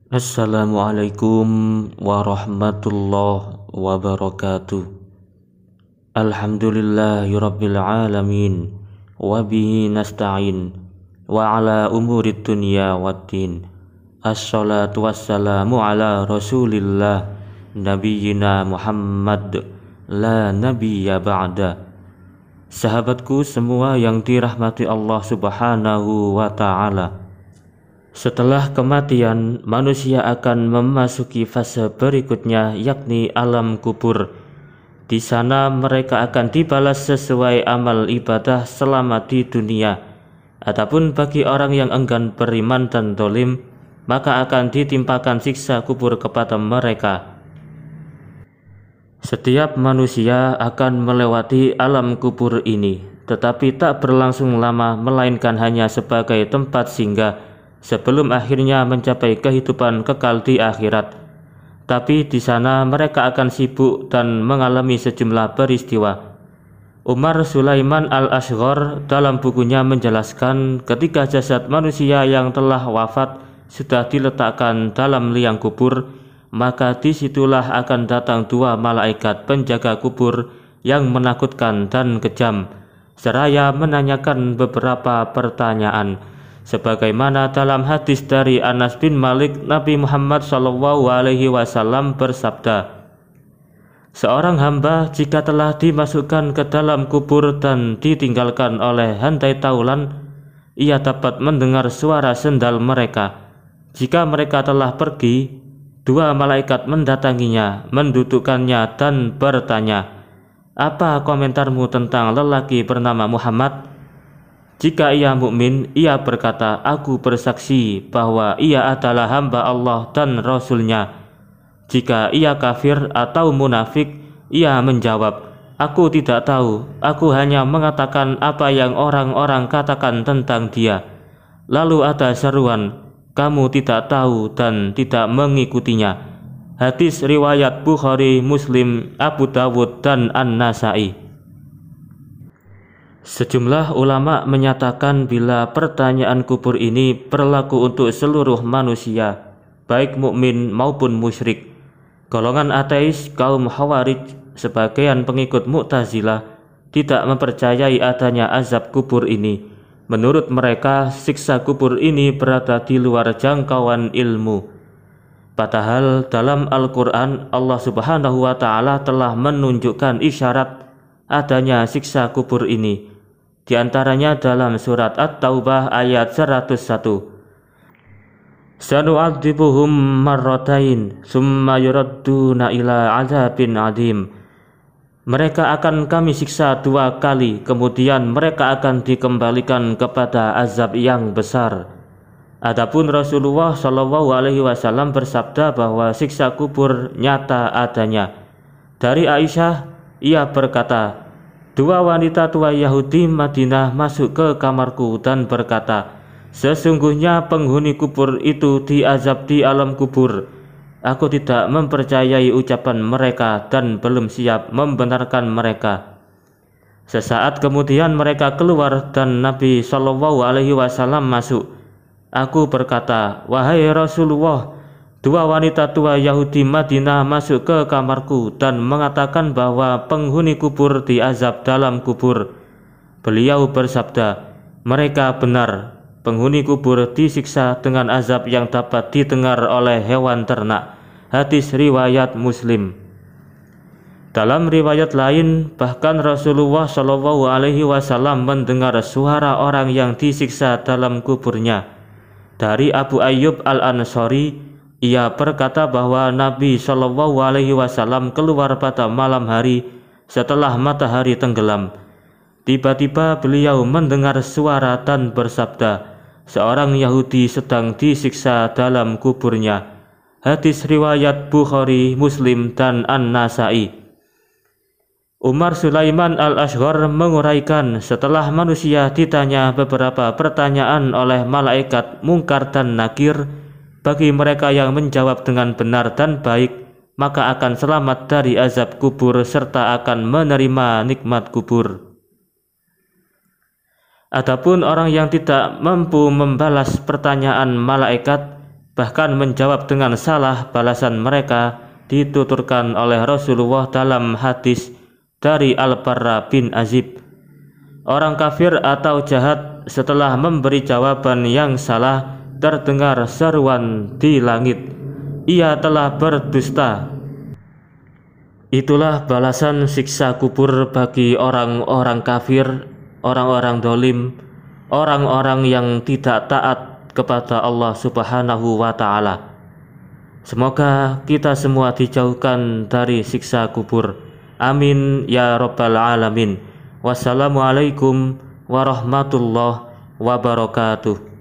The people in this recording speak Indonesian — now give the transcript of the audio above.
Assalamualaikum warahmatullahi wabarakatuh. Alhamdulillahirabbil alamin wa bihi nasta'in wa ala umurid dunya waddin. Assalatu wassalamu ala Rasulillah nabiyyina Muhammad la nabiyya ba'da. Sahabatku semua yang dirahmati Allah Subhanahu wa taala. Setelah kematian, manusia akan memasuki fase berikutnya, yakni alam kubur. Di sana mereka akan dibalas sesuai amal ibadah selama di dunia. Adapun bagi orang yang enggan beriman dan dolim, maka akan ditimpakan siksa kubur kepada mereka. Setiap manusia akan melewati alam kubur ini, tetapi tak berlangsung lama, melainkan hanya sebagai tempat singgah sebelum akhirnya mencapai kehidupan kekal di akhirat. Tapi di sana mereka akan sibuk dan mengalami sejumlah peristiwa. Umar Sulaiman Al-Asghar dalam bukunya menjelaskan, ketika jasad manusia yang telah wafat sudah diletakkan dalam liang kubur, maka disitulah akan datang dua malaikat penjaga kubur yang menakutkan dan kejam, seraya menanyakan beberapa pertanyaan. Sebagaimana dalam hadis dari Anas bin Malik, Nabi Muhammad SAW bersabda, seorang hamba jika telah dimasukkan ke dalam kubur dan ditinggalkan oleh hantai taulan, ia dapat mendengar suara sendal mereka. Jika mereka telah pergi, dua malaikat mendatanginya, mendudukkannya dan bertanya, apa komentarmu tentang lelaki bernama Muhammad? Jika ia mukmin, ia berkata, aku bersaksi bahwa ia adalah hamba Allah dan Rasul-Nya. Jika ia kafir atau munafik, ia menjawab, aku tidak tahu, aku hanya mengatakan apa yang orang-orang katakan tentang dia. Lalu ada seruan, kamu tidak tahu dan tidak mengikutinya. Hadis riwayat Bukhari, Muslim, Abu Dawud, dan An-Nasai. Sejumlah ulama menyatakan bila pertanyaan kubur ini berlaku untuk seluruh manusia, baik mukmin maupun musyrik. Golongan ateis kaum Khawarij, sebagian pengikut Mu'tazilah, tidak mempercayai adanya azab kubur ini. Menurut mereka, siksa kubur ini berada di luar jangkauan ilmu. Padahal dalam Al-Quran, Allah Subhanahu wa Ta'ala telah menunjukkan isyarat adanya siksa kubur ini. Di antaranya dalam surat At-Taubah ayat 101. Sanu'adzibuhum marratain summa yuradduna ila azabin adim. Mereka akan kami siksa dua kali, kemudian mereka akan dikembalikan kepada azab yang besar. Adapun Rasulullah SAW bersabda bahwa siksa kubur nyata adanya. Dari Aisyah, ia berkata, dua wanita tua Yahudi Madinah masuk ke kamarku dan berkata, sesungguhnya penghuni kubur itu diazab di alam kubur. Aku tidak mempercayai ucapan mereka dan belum siap membenarkan mereka. Sesaat kemudian mereka keluar dan Nabi SAW masuk. Aku berkata, wahai Rasulullah, dua wanita tua Yahudi Madinah masuk ke kamarku dan mengatakan bahwa penghuni kubur diazab dalam kubur. Beliau bersabda, mereka benar, penghuni kubur disiksa dengan azab yang dapat didengar oleh hewan ternak. Hadis riwayat Muslim. Dalam riwayat lain, bahkan Rasulullah SAW mendengar suara orang yang disiksa dalam kuburnya. Dari Abu Ayyub Al-Ansari, ia berkata bahwa Nabi SAW keluar pada malam hari setelah matahari tenggelam. Tiba-tiba beliau mendengar suara dan bersabda, seorang Yahudi sedang disiksa dalam kuburnya. Hadis riwayat Bukhari, Muslim, dan An-Nasai. Umar Sulaiman Al-Asghar menguraikan, setelah manusia ditanya beberapa pertanyaan oleh malaikat Munkar dan Nakir, bagi mereka yang menjawab dengan benar dan baik, maka akan selamat dari azab kubur serta akan menerima nikmat kubur. Adapun orang yang tidak mampu membalas pertanyaan malaikat, bahkan menjawab dengan salah balasan mereka dituturkan oleh Rasulullah dalam hadis dari Al-Barra bin Azib. Orang kafir atau jahat setelah memberi jawaban yang salah terdengar seruan di langit, ia telah berdusta. Itulah balasan siksa kubur bagi orang-orang kafir, orang-orang dolim, orang-orang yang tidak taat kepada Allah Subhanahu wa Ta'ala. Semoga kita semua dijauhkan dari siksa kubur. Amin ya rabbal alamin. Wassalamualaikum warahmatullahi wabarakatuh.